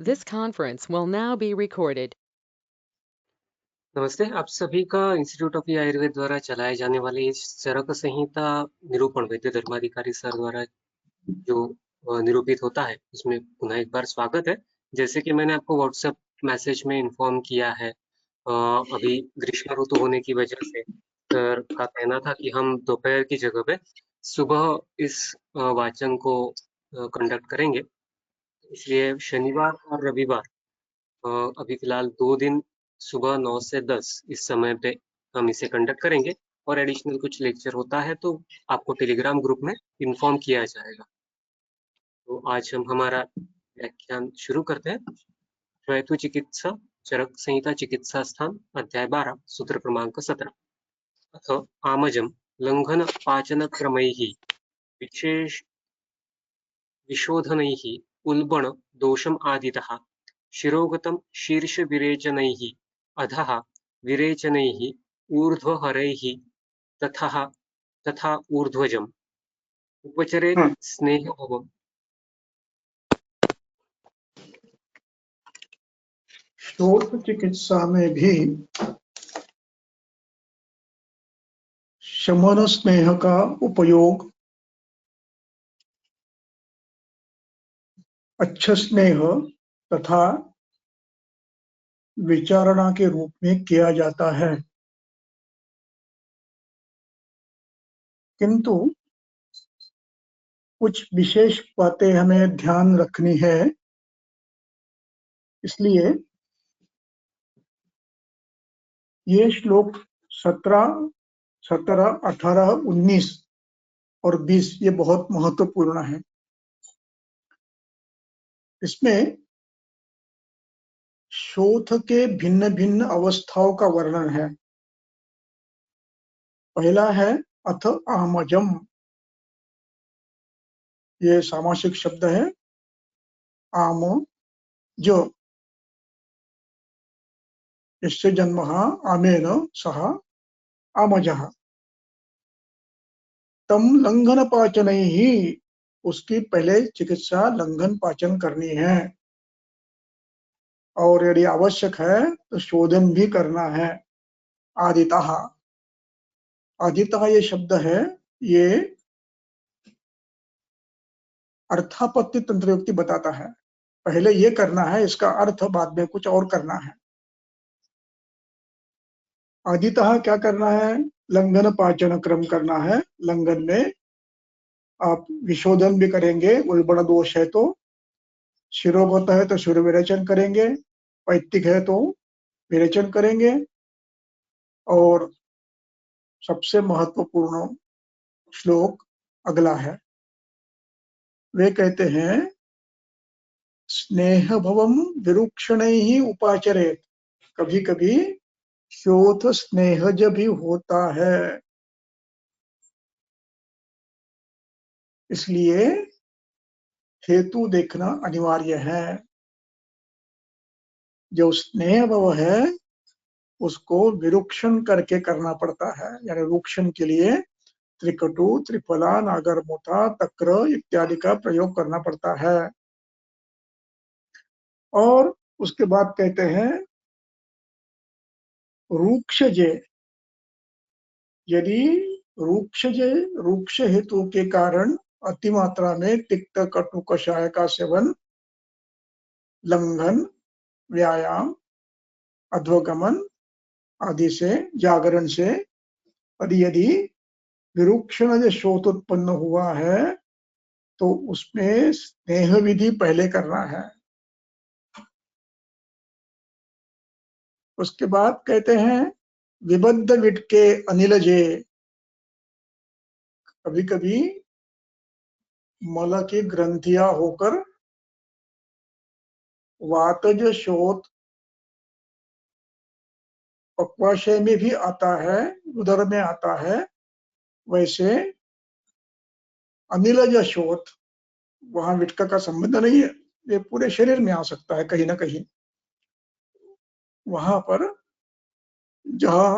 This conference will now be recorded. नमस्ते, आप सभी का इंस्टीट्यूट ऑफ आयुर्वेद द्वारा चलाए जाने वाले इस चरक संहिता निरूपण वैद्य धर्माधिकारी सर द्वारा जो निरूपित होता है उसमें पुनः एक बार स्वागत है। जैसे कि मैंने आपको व्हाट्सएप मैसेज में इन्फॉर्म किया है, अभी ग्रीष्म ऋतु होने की वजह से सर का कहना था कि हम दोपहर की जगह पे सुबह इस वाचन को कंडक्ट करेंगे। इसलिए शनिवार और रविवार अभी फिलहाल 2 दिन सुबह 9 से 10 इस समय पे हम इसे कंडक्ट करेंगे, और एडिशनल कुछ लेक्चर होता है तो आपको टेलीग्राम ग्रुप में इन्फॉर्म किया जाएगा। तो आज हम हमारा व्याख्यान शुरू करते हैं। श्वेतु चिकित्सा चरक संहिता चिकित्सा स्थान अध्याय 12 सूत्र क्रमांक 17 अथ आमजम लंघन पाचन क्रमैः विशेष विशोधनैः उल्बण दोषम् आदितः शिरोगतं शीर्षविरेचनैः अधः विरेचनैः ऊर्ध्वहरैः तथा ऊर्ध्वजम् उपचरेत् स्नेहभवम्। शोथ चिकित्सा में भी शमन स्नेह का उपयोग अच्छा स्नेह तथा विचारणा के रूप में किया जाता है, किंतु कुछ विशेष बातें हमें ध्यान रखनी है। इसलिए ये श्लोक 17, 18, 19 और 20 ये बहुत महत्वपूर्ण है। इसमें शोथ के भिन्न भिन्न अवस्थाओं का वर्णन है। पहला है अथ आमजम, ये सामासिक शब्द है। आम जो यस्य जन्मः आमेन सह आमजः तम लंघन पाचन ही, उसकी पहले चिकित्सा लंघन पाचन करनी है, और यदि आवश्यक है तो शोधन भी करना है। आदितः, आदितः ये शब्द है, ये अर्थापत्ति तंत्रयुक्ति बताता है। पहले ये करना है, इसका अर्थ बाद में कुछ और करना है। आदितः क्या करना है? लंघन पाचन क्रम करना है। लंघन में आप विशोधन भी करेंगे, उल्बण दोष है तो, शिरोगत है तो शिर विरेचन करेंगे, पैत्तिक है तो विरेचन करेंगे, और सबसे महत्वपूर्ण श्लोक अगला है। वे कहते हैं स्नेह भवम विरुक्षणैः उपाचरेत। कभी कभी शोथ स्नेहज भी होता है, इसलिए हेतु देखना अनिवार्य है। जो स्नेह भव है उसको विरुक्षण करके करना पड़ता है, यानी रुक्षण के लिए त्रिकटु, त्रिफला, नागरमोथा, तक्र इत्यादि का प्रयोग करना पड़ता है। और उसके बाद कहते हैं रूक्षजे, यदि रूक्षजे, रूक्ष हेतु के कारण अतिमात्रा में तिक्त कटु कषाय का सेवन, लंघन, व्यायाम, अध्वगमन आदि से, जागरण से, यदि विरुक्षण शोथ उत्पन्न हुआ है तो उसमें स्नेह विधि पहले करना है। उसके बाद कहते हैं विबद्ध विटके अनिलजे। कभी कभी मल की ग्रंथियां होकर वातज शोथ पक्वाशय में भी आता है, उदर में आता है। वैसे अनिलज शोथ, वहां विटका का संबंध नहीं है, ये पूरे शरीर में आ सकता है कहीं ना कहीं। वहां पर जहां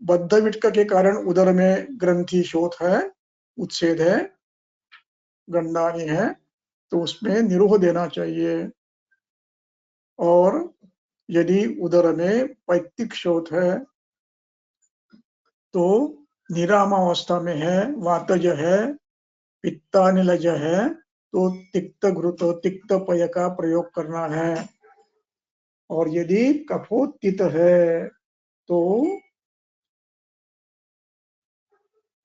बद्ध विटका के कारण उदर में ग्रंथि शोथ है, उच्छेद है, गंडानी है, तो उसमें निरोह देना चाहिए। और यदि उदर में पैक्तिक शोथ है तो निरामावस्था में है, वातज है, पित्तानिलज है, तो तिक्त घृत तिक्त पय का प्रयोग करना है। और यदि कफोत्थित है तो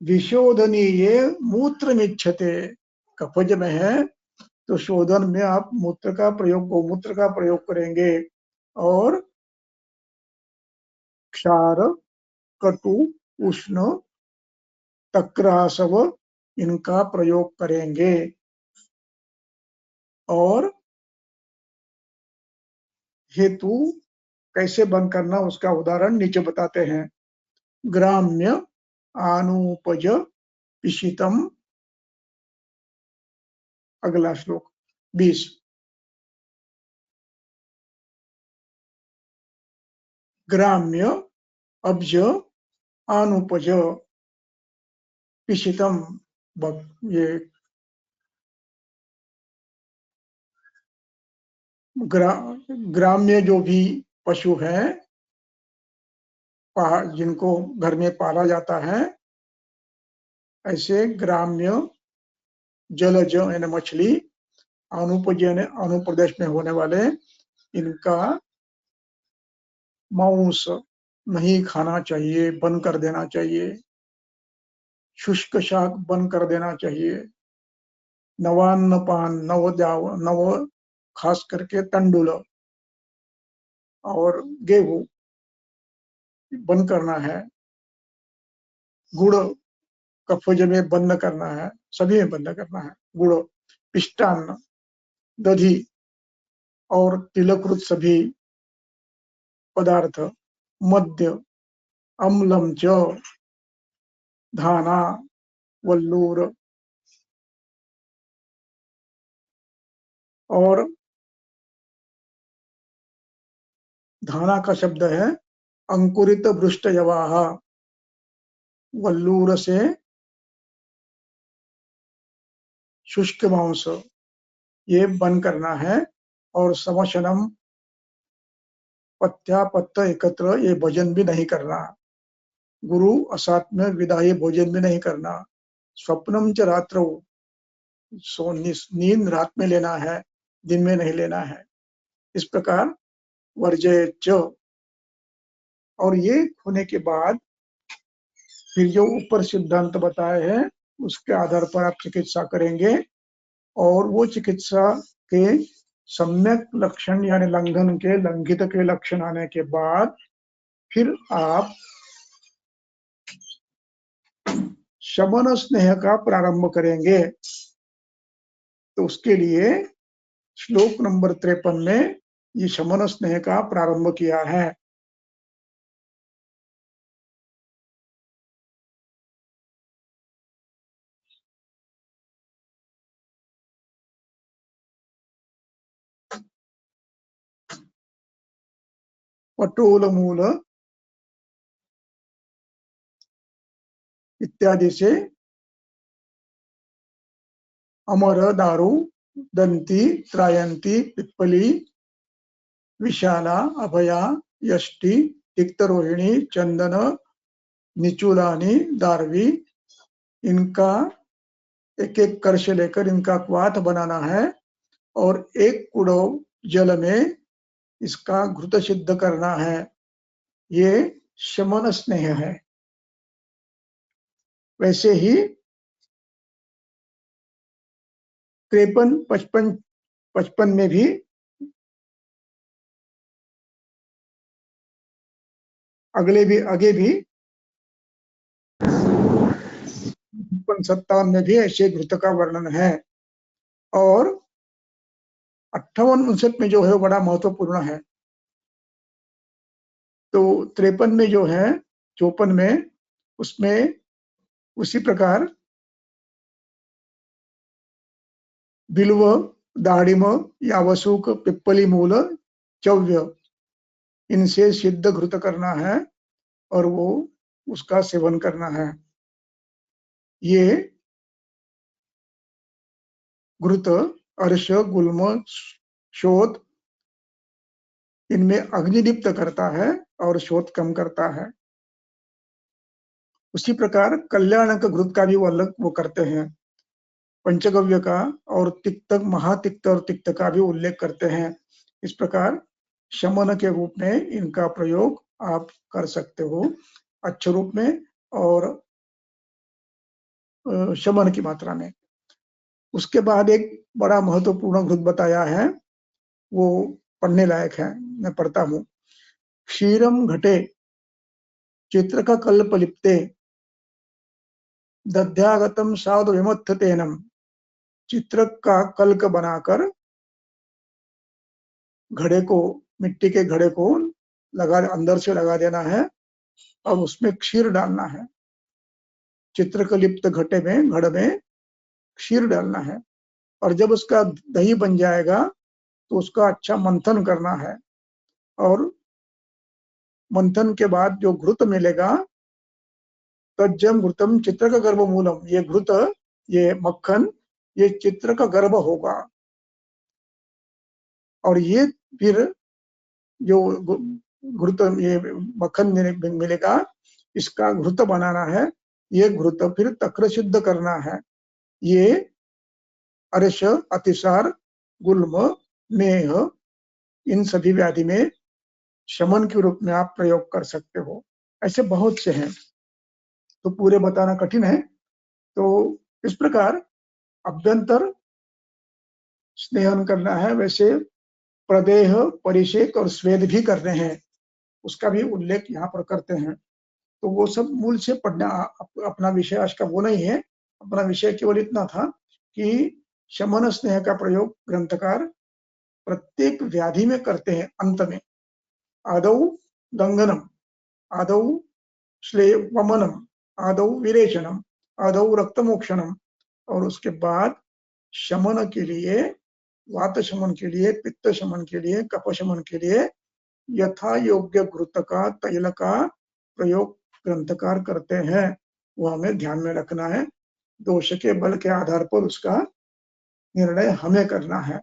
विशोधनीय मूत्र मिच्छते, कफज में है तो शोधन में आप मूत्र का प्रयोग, गोमूत्र का प्रयोग करेंगे। और क्षार, कटु, उष्ण, तक्रासव इनका प्रयोग करेंगे। और हेतु कैसे बंद करना उसका उदाहरण नीचे बताते हैं। ग्राम्य आनुपज पिशितम, अगला श्लोक 20। ग्राम्य अब्ज आनुपज पिशितम, ये ग्राम्य जो भी पशु है जिनको घर में पाला जाता है, ऐसे ग्राम्य जलज यानी मछली, अनुपज यानी अनुप्रदेश में होने वाले, इनका मांस नहीं खाना चाहिए, बंद कर देना चाहिए। शुष्क शाक बंद कर देना चाहिए। नवान्न पान, नव खास करके तंडुल और गेहूं बंद करना है। गुड़ कफज में बंद करना है, सभी में बंद करना है। गुड़, पिष्टान्न, दधी और तिलकृत सभी पदार्थ, मद्य, अम्लम च, धाना, वल्लूर। और धाना का शब्द है अंकुरित भ्रुष्ट जवाह, वल्लूर से शुष्क मांस, ये बंद करना है। और समशनम, पत्या पत्त एकत्र, ये भोजन भी नहीं करना। गुरु असात में विदाई भोजन भी नहीं करना। स्वप्नम च रात्रौ, नींद रात में लेना है, दिन में नहीं लेना है। इस प्रकार वर्जयच। और ये होने के बाद फिर जो ऊपर सिद्धांत बताए हैं उसके आधार पर आप चिकित्सा करेंगे। और वो चिकित्सा के सम्यक लक्षण यानी लंघन के, लंघित के लक्षण आने के बाद फिर आप शमन स्नेह का प्रारंभ करेंगे। तो उसके लिए श्लोक नंबर 53 में ये शमन स्नेह का प्रारंभ किया है। पटोल मूल इत्यादि से अमर, दारू, दंती, त्रायंती, पिप्पली, विशाला, अभया, यष्टि, तिक्तरोहिणी, चंदन, निचुलानी, दारवी, इनका एक एक कर्ष लेकर इनका क्वाथ बनाना है। और एक कुड़ो जल में इसका घृत सिद्ध करना है। ये शमन स्नेह है। वैसे ही 53, 55 में भी आगे भी 57 में भी ऐसे घृत का वर्णन है। और 58, 59 में जो है वो बड़ा महत्वपूर्ण है। तो 53 में जो है, 54 में, उसमें उसी प्रकार बिल्व, दाड़िम, यावसूक, पिप्पली मूल, चव्य, इनसे सिद्ध घृत करना है और वो उसका सेवन करना है। ये घृत अर्श, गुल्म, शोथ, इनमें अग्निदीप्त करता है और शोथ कम करता है। उसी प्रकार कल्याणक घृत का भी वो अलग वो करते हैं, पंचगव्य का और तिक्त, महातिक्त और तिक्त का भी उल्लेख करते हैं। इस प्रकार शमन के रूप में इनका प्रयोग आप कर सकते हो अच्छे रूप में और शमन की मात्रा में। उसके बाद एक बड़ा महत्वपूर्ण घृत बताया है, वो पढ़ने लायक है, मैं पढ़ता हूँ। क्षीरम घटे चित्रक कल्पलिप्ते दध्यागतम साध विमत्थतेनम। चित्र का कल्क बनाकर घड़े को, मिट्टी के घड़े को अंदर से लगा देना है और उसमें क्षीर डालना है। चित्रकलिप्त घटे में, घड़ में क्षीर डालना है और जब उसका दही बन जाएगा तो उसका अच्छा मंथन करना है और मंथन के बाद जो घृत मिलेगा, तज्जम घृतम चित्र का गर्भ मूलम, ये घृत, ये मक्खन, ये चित्र का गर्भ होगा। और ये फिर जो घृत, ये मक्खन मिलेगा, इसका घृत बनाना है। ये घृत फिर तक्र सिद्ध करना है। ये अर्श, अतिसार, गुल्म, मेह, इन सभी व्याधि में शमन के रूप में आप प्रयोग कर सकते हो। ऐसे बहुत से हैं, तो पूरे बताना कठिन है। तो इस प्रकार अभ्यंतर स्नेहन करना है, वैसे प्रदेह, परिषेक और स्वेद भी करने हैं, उसका भी उल्लेख यहाँ पर करते हैं। तो वो सब मूल से पढ़ना अपना विषय आज का वो नहीं है। अपना विषय केवल इतना था कि शमन स्नेह का प्रयोग ग्रंथकार प्रत्येक व्याधि में करते हैं। अंत में आदौ दंगनम, आदौ वमनम, आदौ विरेचनम, आदौ रक्तमोक्षणम, और उसके बाद शमन के लिए, वात शमन के लिए, पित्त शमन के लिए, कफ शमन के लिए यथा योग्य घृत का, तैल का प्रयोग ग्रंथकार करते हैं। वो हमें ध्यान में रखना है। दोष के बल के आधार पर उसका निर्णय हमें करना है।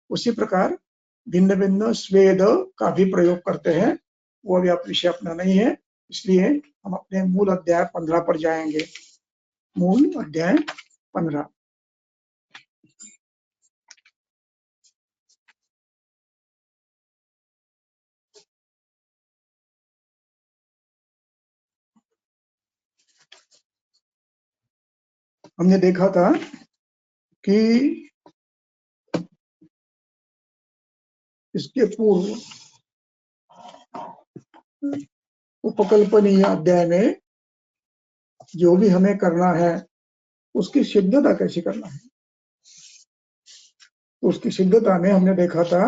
उसी प्रकार भिन्न भिन्न स्वेद का भी प्रयोग करते हैं, वो अभी आप विषय अपना नहीं है, इसलिए हम अपने मूल अध्याय 15 पर जाएंगे। मूल अध्याय 15। हमने देखा था कि इसके पूर्व उपकल्पनीय अध्याय में जो भी हमें करना है उसकी सिद्धता कैसे करना है, उसकी सिद्धता में हमने देखा था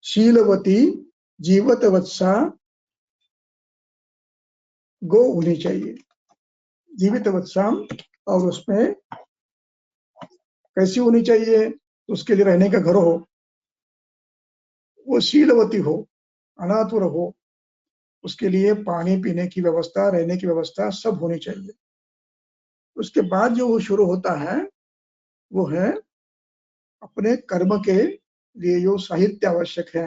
शीलवती जीवत वत्सा गो होनी चाहिए, जीवित वत्सा। और उसमें कैसी होनी चाहिए, उसके लिए रहने का घर हो, वो शीलवती हो, अनातुर हो, उसके लिए पानी पीने की व्यवस्था, रहने की व्यवस्था सब होनी चाहिए। उसके बाद जो वो शुरू होता है वो है अपने कर्म के लिए जो साहित्य आवश्यक है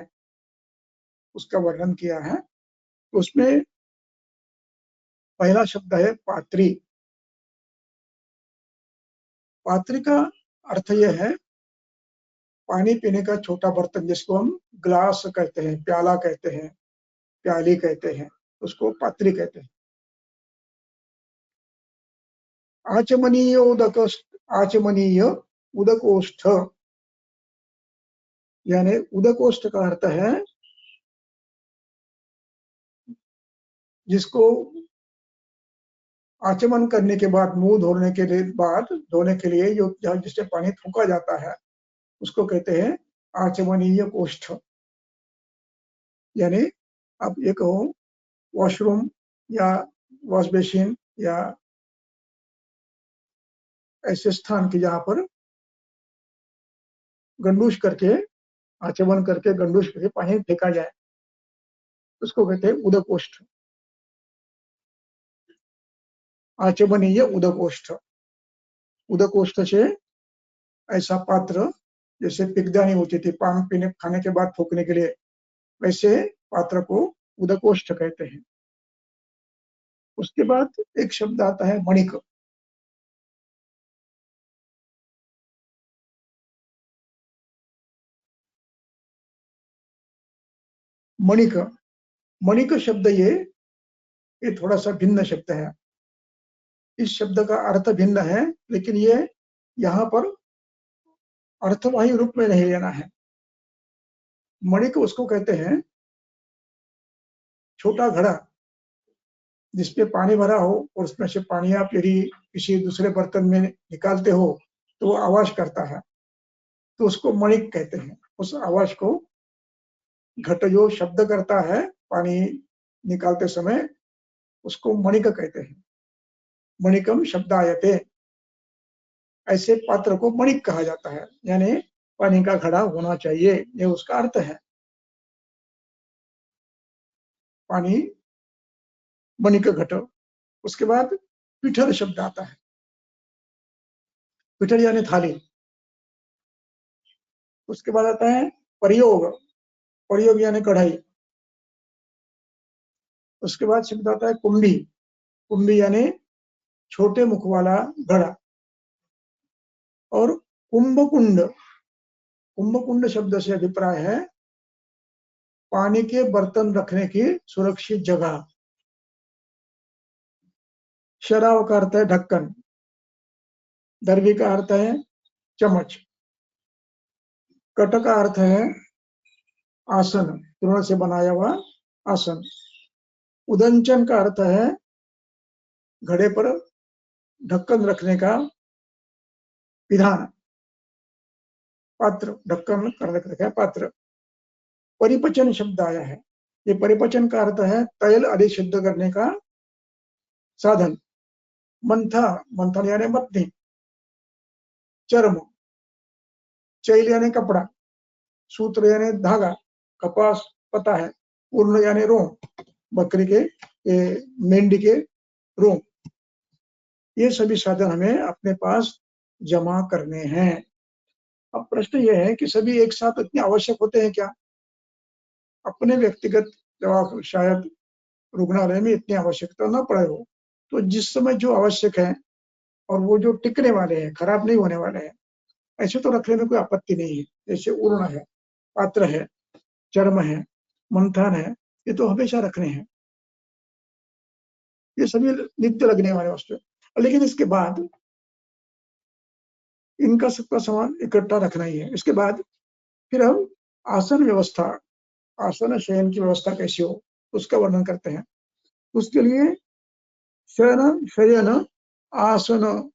उसका वर्णन किया है। उसमें पहला शब्द है पात्री। पात्री का अर्थ यह है पानी पीने का छोटा बर्तन, जिसको हम ग्लास कहते हैं, प्याला कहते हैं, प्याली कहते हैं, उसको पात्री कहते हैं। आचमनीय उदक, आचमनीय उदकोष्ठ, यानी उदकोष्ठ का अर्थ है जिसको आचमन करने के बाद, मुंह धोने के लिए, बाद धोने के लिए जो जिससे पानी फूका जाता है उसको कहते हैं आचमनीय कोष्ठ। यानी आप ये कहो वॉशरूम या वॉश बेसिन या ऐसे स्थान की जहां पर गंडूश करके, आचमन करके गंडूश करके पानी फेंका जाए, उसको कहते हैं उदकोष्ठ, आचमनीय उदकोष्ठ। उदकोष्ठ से ऐसा पात्र जैसे पिगदानी होती थी पान पीने खाने के बाद फूकने के लिए, वैसे पात्र को उदकोष्ठ कहते हैं। उसके बाद एक शब्द आता है मणिक। मणिक मणिक शब्द ये थोड़ा सा भिन्न शब्द है। इस शब्द का अर्थ भिन्न है, लेकिन ये यहाँ पर अर्थवाही रूप में नहीं लेना है। मणिक उसको कहते हैं छोटा घड़ा जिसपे पानी भरा हो और उसमें से पानी आप यदि किसी दूसरे बर्तन में निकालते हो तो वो आवाज करता है, तो उसको मणिक कहते हैं। उस आवाज को घट जो शब्द करता है पानी निकालते समय, उसको मणिक कहते हैं। मणिकम शब्दायते, ऐसे पात्र को मणिक कहा जाता है, यानी पानी का घड़ा होना चाहिए, ये उसका अर्थ है। पानी मणिक घट। उसके बाद पिठर शब्द आता है। पिठर यानी थाली। उसके बाद आता है प्रयोग। प्रयोग यानी कढ़ाई। उसके बाद शब्द आता है कुंभी। कुंभी यानी छोटे मुख वाला घड़ा। और कुंभकुंड। कुंभकुंड शब्द से अभिप्राय है पानी के बर्तन रखने की सुरक्षित जगह। शराव का अर्थ है ढक्कन। दर्भी का अर्थ है चम्मच। कट का अर्थ है आसन, तृण से बनाया हुआ आसन। उदंचन का अर्थ है घड़े पर ढक्कन रखने का विधान। पात्र, ढक्कन कर रखा पात्र। परिपचन शब्द आया है। ये परिपचन का अर्थ है तैल आदि शुद्ध करने का साधन। मंथा, मंथन यानी मथनी। चर्म, चैल यानी कपड़ा। सूत्र यानी धागा, कपास पता है। पूर्ण यानी रोम, बकरी के मेंढी के रोम। ये सभी साधन हमें अपने पास जमा करने हैं। अब प्रश्न यह है कि सभी एक साथ इतने आवश्यक होते हैं क्या? अपने व्यक्तिगत शायद रुग्णालय में इतनी आवश्यकता न पड़े हो, तो जिस समय जो आवश्यक है और वो जो टिकने वाले हैं, खराब नहीं होने वाले हैं, ऐसे तो रखने में कोई आपत्ति नहीं है। जैसे उर्ण है, पात्र है, चर्म है, मंथन है, ये तो हमेशा रखने हैं। ये सभी नित्य लगने वाले वस्तु है। लेकिन इसके बाद इनका सबका सामान इकट्ठा रखना ही है। इसके बाद फिर हम आसन व्यवस्था, आसन शयन की व्यवस्था कैसी हो उसका वर्णन करते हैं। उसके लिए शयन, शयन, आसन,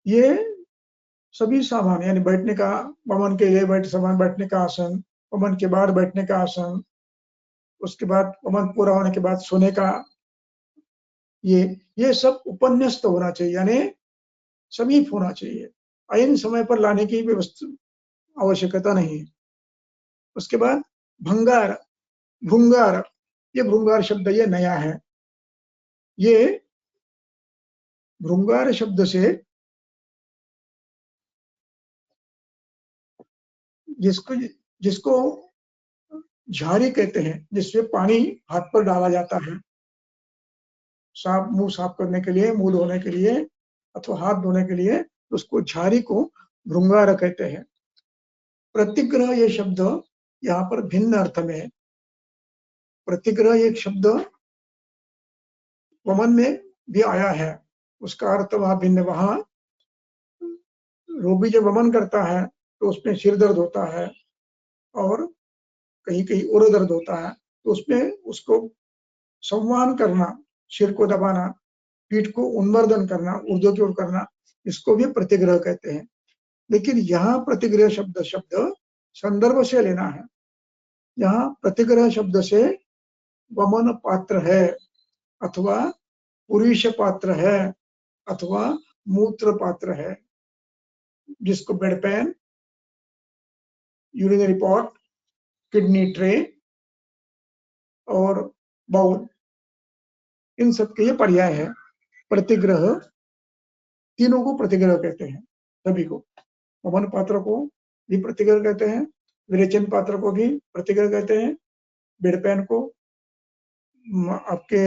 ये सभी सामान यानी बैठने का, वमन के लिए बैठने का आसन, वमन के बाद बैठने का आसन, उसके बाद वमन पूरा होने के बाद सोने का, ये सब उपन्यस्त होना चाहिए, यानी समीप होना चाहिए। ऐन समय पर लाने की व्यवस्था आवश्यकता नहीं है। उसके बाद भंगार, भृंगार, ये भृंगार शब्द ये नया है। ये भृंगार शब्द से जिसको झारी कहते हैं, जिससे पानी हाथ पर डाला जाता है मुंह साफ करने के लिए, मुंह धोने के लिए अथवा हाथ धोने के लिए, उसको झारी को भृंगार कहते हैं। प्रतिग्रह ये शब्द यहाँ पर भिन्न अर्थ में है। प्रतिग्रह एक शब्द वमन में भी आया है, उसका अर्थ वहां भिन्न। वहां रोगी जब वमन करता है तो उसमें सिर दर्द होता है और कहीं कहीं उर दर्द होता है, तो उसमें उसको संवाहन करना, सिर को दबाना, पीठ को उन्मर्दन करना, ऊर्ध्व की ओर करना, इसको भी प्रतिग्रह कहते हैं। लेकिन यहाँ प्रतिग्रह शब्द संदर्भ से लेना है। यहाँ प्रतिग्रह शब्द से वमन पात्र है अथवा पुरुष पात्र है अथवा मूत्र पात्र है, जिसको bed pan, urinary pot, kidney tray और बाउल, इन सब के ये पर्याय है। प्रतिग्रह, तीनों को प्रतिग्रह कहते हैं। सभी को। पवन पात्र को भी प्रतिग्रह कहते हैं, विरेचन पात्र को भी प्रतिग्रह कहते हैं, बेडपैन को, आपके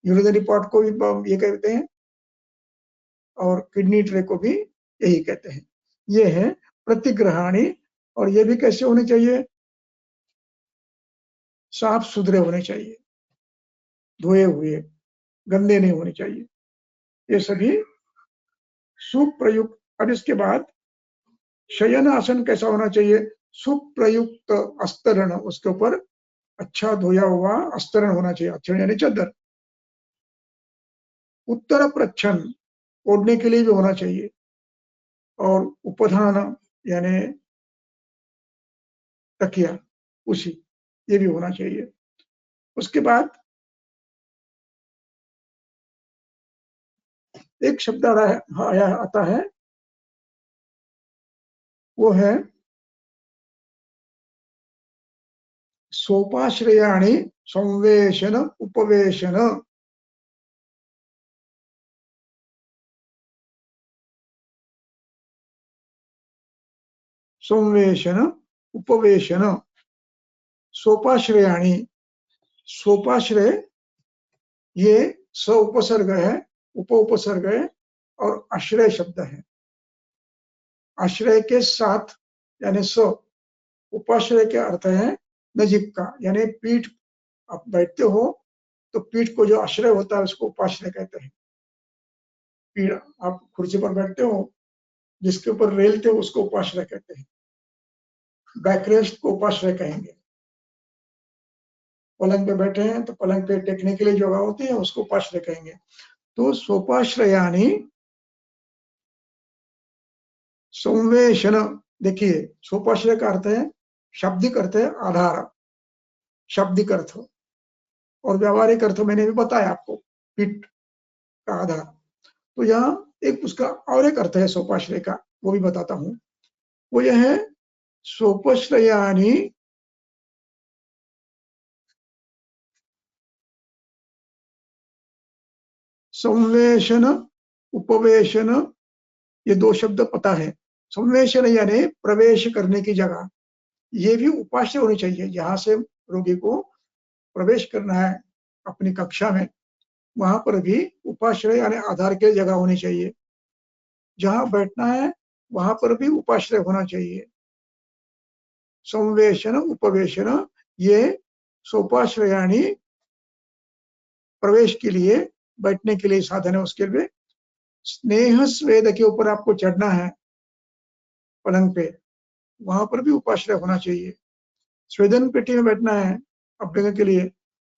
यूरिनरी पॉट को भी ये कहते हैं, और किडनी ट्रे को भी यही कहते हैं। ये है प्रतिग्रहाणी। और ये भी कैसे होने चाहिए? साफ सुथरे होने चाहिए, धोए हुए, गंदे नहीं होने चाहिए। ये सभी सुप्रयुक्त। अब इसके बाद शयन आसन कैसा होना चाहिए? सुप्रयुक्त अस्तरण, उसके ऊपर अच्छा धोया हुआ अस्तरण होना चाहिए। अस्तरण यानी चादर। उत्तर प्रच्छन्न, ओढ़ने के लिए भी होना चाहिए। और उपधान यानी तकिया, उसी, ये भी होना चाहिए। उसके बाद एक शब्द आता है, वो है सोपाश्रयाणि संवेशन उपवेशन। संवेशन उपवेशन। सोपाश्रयाणि, सोपाश्रय ये स उपसर्ग है, उप उपसर्ग है, और आश्रय शब्द है। आश्रय के साथ यानी स, उपाश्रय के अर्थ है नजीक का, यानी पीठ, आप बैठते हो तो पीठ को जो आश्रय होता है उसको उपाश्रय कहते हैं। पीठ, आप कुर्सी पर बैठते हो, जिसके ऊपर रेलते हो उसको उपाश्रय कहते हैं। बैकरेस्ट को उपाश्रय कहेंगे। पलंग पे बैठे हैं तो पलंग पे टेकने के लिए जगह होती है, उसको उपाश्रय कहेंगे। तो सोपाश्रयानी संवेशन, देखिए सोपाश्रय का अर्थ है, शाब्दिक अर्थ है आधार, शाब्दिक अर्थ, और व्यावहारिक अर्थ मैंने भी बताया आपको, पीठ का आधार। तो यहाँ एक उसका और एक अर्थ है सोपाश्रय का, वो भी बताता हूं। वो यह है सोपाश्रयानी संवेशन उपवेशन, ये दो शब्द पता है। संवेशन यानी प्रवेश करने की जगह, ये भी उपाश्रय होनी चाहिए। जहां से रोगी को प्रवेश करना है अपनी कक्षा में, वहां पर भी उपाश्रय यानी आधार की जगह होनी चाहिए। जहां बैठना है वहां पर भी उपाश्रय होना चाहिए। संवेशन उपवेशन, ये सोपाश्रयाणी प्रवेश के लिए, बैठने के लिए साधन है। उसके लिए स्नेह स्वेद के ऊपर आपको चढ़ना है पलंग पे, वहां पर भी उपाश्रय होना चाहिए। स्वेदन पेटी में बैठना है अभ्यंग के लिए,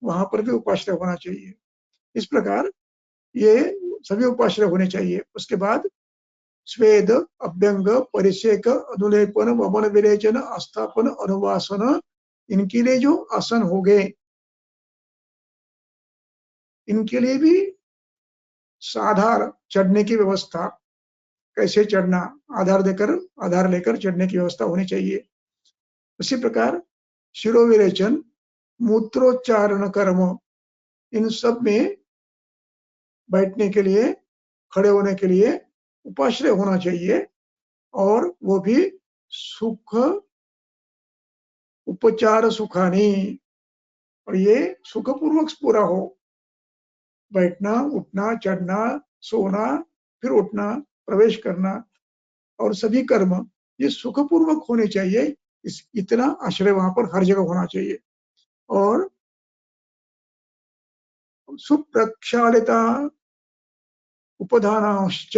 वहां पर भी उपाश्रय होना चाहिए। इस प्रकार ये सभी उपाश्रय होने चाहिए। उसके बाद स्वेद, अभ्यंग, परिसेक, अनुलेपन, वमन विरेचन, आस्थापन, अनुवासन, इनके लिए जो आसन हो गए, इनके लिए भी साधार चढ़ने की व्यवस्था, कैसे चढ़ना, आधार लेकर चढ़ने की व्यवस्था होनी चाहिए। उसी प्रकार शिरोविरेचन, मूत्रोच्चारण कर्म, इन सब में बैठने के लिए, खड़े होने के लिए उपाश्रय होना चाहिए। और वो भी सुख उपचार सुखानी, और ये सुखपूर्वक पूरा हो। बैठना, उठना, चढ़ना, सोना, फिर उठना, प्रवेश करना, और सभी कर्म ये सुखपूर्वक होने चाहिए। इतना आश्रय वहां पर हर जगह होना चाहिए। और सुप्रक्षालिता उपधानाश्च,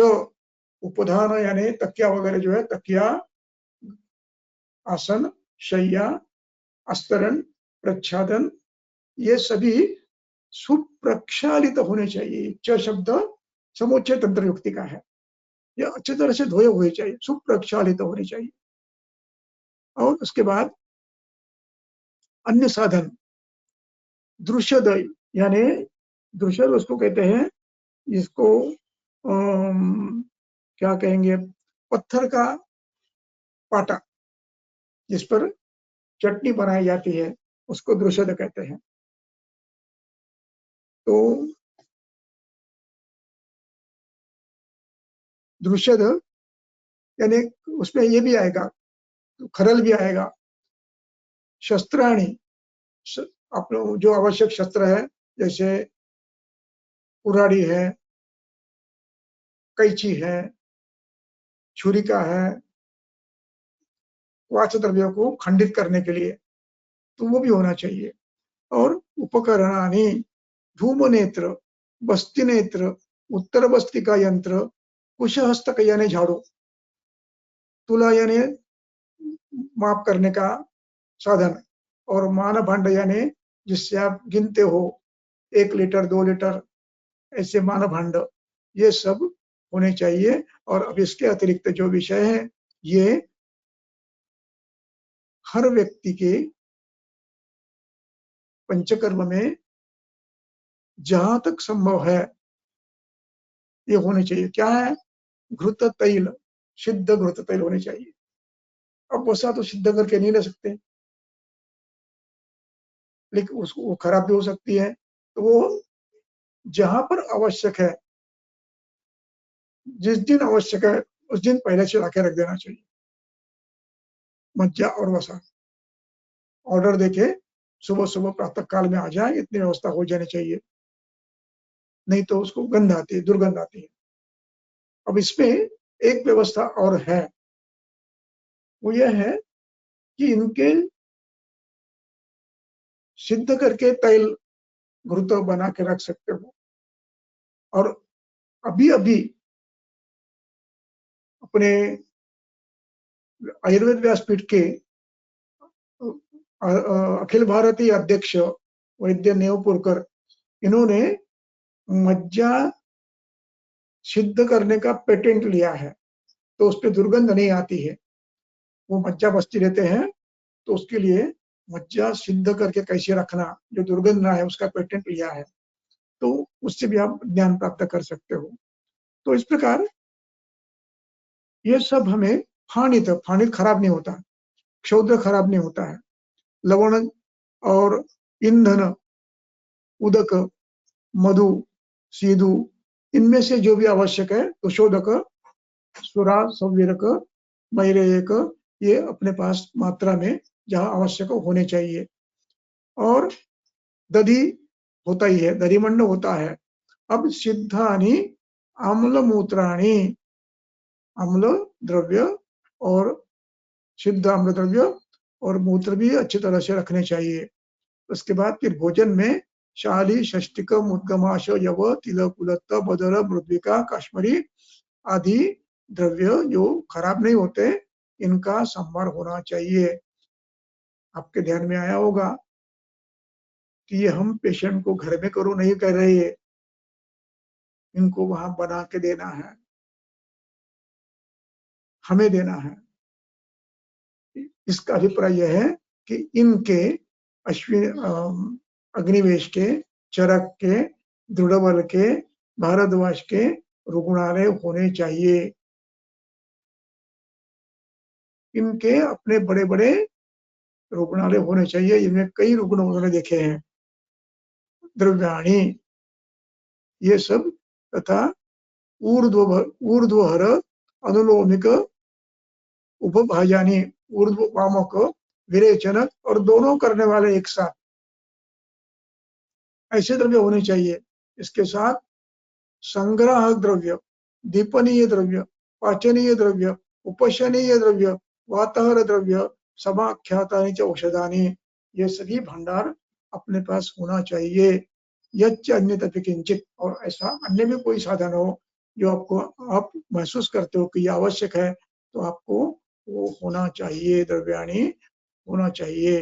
उपधान यानी तकिया वगैरह जो है, तकिया, आसन, शैया, अस्तरण, प्रच्छादन, ये सभी सुप्रक्षालित होने चाहिए। च शब्द समुच्चय तंत्र युक्ति का है। ये अच्छी तरह से धोए हुए चाहिए, सुप्रक्षालित होने चाहिए। और उसके बाद अन्य साधन, दृश्यद यानी दृश्यद उसको कहते हैं, इसको क्या कहेंगे, पत्थर का पाटा जिस पर चटनी बनाई जाती है, उसको दृश्यद कहते हैं। तो दृश्यद यानी उसमें ये भी आएगा, खरल भी आएगा। शस्त्राणी, अपने जो आवश्यक शस्त्र है, जैसे कुऱ्हाड़ी है, कैंची है, छुरिका है, वाच द्रव्यों को खंडित करने के लिए, तो वो भी होना चाहिए। और उपकरणानि, धूम नेत्र, बस्ती नेत्र, उत्तर बस्ती का यंत्र, कुशहस्तक यानी झाड़ू, तुला यानी माप करने का साधन, और मानभांड यानी जिससे आप गिनते हो 1 लीटर 2 लीटर ऐसे मानभांड, ये सब होने चाहिए। और अब इसके अतिरिक्त जो विषय है, ये हर व्यक्ति के पंचकर्म में जहां तक संभव है ये होने चाहिए। क्या है? घृत तैल, सिद्ध घृत तैल होने चाहिए। अब वसा तो सिद्ध करके नहीं ले सकते, लेकिन उसको वो खराब भी हो सकती है, तो वो जहां पर आवश्यक है, जिस दिन आवश्यक है उस दिन पहले से लाके रख देना चाहिए। मज्जा और वसा ऑर्डर देके सुबह सुबह प्रातः काल में आ जाए, इतनी व्यवस्था हो जानी चाहिए, नहीं तो उसको गंध आती है, दुर्गंध आती है। अब इसमें एक व्यवस्था और है, वो यह है कि इनके सिद्ध करके तैल घृत बना के रख सकते हो। और अभी अभी अपने आयुर्वेद व्यासपीठ के अखिल भारतीय अध्यक्ष वैद्य नेवपुरकर, इन्होंने मज्जा सिद्ध करने का पेटेंट लिया है, तो उस पर दुर्गंध नहीं आती है। वो मज्जा बस्ती रहते हैं, तो उसके लिए मज्जा सिद्ध करके कैसे रखना, जो दुर्गंध ना है, उसका पेटेंट लिया है, तो उससे भी आप ज्ञान प्राप्त कर सकते हो। तो इस प्रकार ये सब हमें फानित खराब नहीं होता, क्षौद्र खराब नहीं होता है। लवण और ईंधन, उदक, मधु, सीधु, इनमें से जो भी आवश्यक है, तो शोधक, सुरा, संवीरक, मैरेयक, ये अपने पास मात्रा में जहां आवश्यक होने चाहिए। और दधि होता ही है, दधिमंड होता है। अब सिद्धानि अम्ल मूत्राणी, अम्ल द्रव्य और सिद्ध अम्ल द्रव्य और मूत्र भी अच्छी तरह से रखने चाहिए। उसके बाद फिर भोजन में शाली, षष्टिक, मुद्गमाश, यव, तिल, कुलत्त, बदर, मृद्विका, काश्मीरी आदि द्रव्य जो खराब नहीं होते, इनका संभार होना चाहिए। आपके ध्यान में आया होगा कि ये हम पेशेंट को घर में करो नहीं कर रहे, इनको वहां बना के देना है, हमें देना है। इसका अभिप्राय यह है कि इनके अग्निवेश के, चरक के, दृढ़बल के, भारद्वाज के रुग्णालय होने चाहिए। इनके अपने बड़े बड़े रुग्णालय होने चाहिए। इनमें कई रुग्ण उन्होंने देखे हैं। द्रव्याणी, ये सब, तथा ऊर्ध्वहर, अनुलोमिक, उपभाजानी, ऊर्ध्व वामक, विरेचन और दोनों करने वाले एक साथ, ऐसे द्रव्य होने चाहिए। इसके साथ संग्रह द्रव्य, दीपनीय द्रव्य, पाचनीय द्रव्य, उपशनीय द्रव्य, वातहर द्रव्य, समाख्यातानि च औषधानि, ये सभी भंडार अपने पास होना चाहिए। यच्च अन्यतपि किंचित, और ऐसा अन्य भी कोई साधन हो जो आपको आप महसूस करते हो कि ये आवश्यक है, तो आपको वो होना चाहिए, द्रव्याणी होना चाहिए।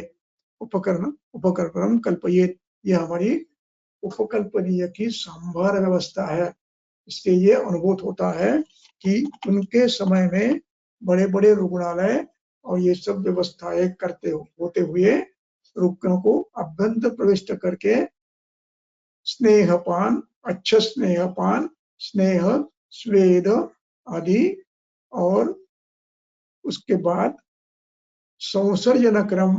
उपकरण कल्पयेत, ये हमारी उपकल्पनीय की संभार व्यवस्था है। इससे ये अनुभूत होता है कि उनके समय में बड़े बड़े रुग्णालय और ये सब व्यवस्थाएं होते हुए रुग्णों को अभ्यंतर प्रविष्ट करके स्नेहपान, अच्छा स्नेहपान, स्नेह, स्वेद आदि, और उसके बाद संसर्जन क्रम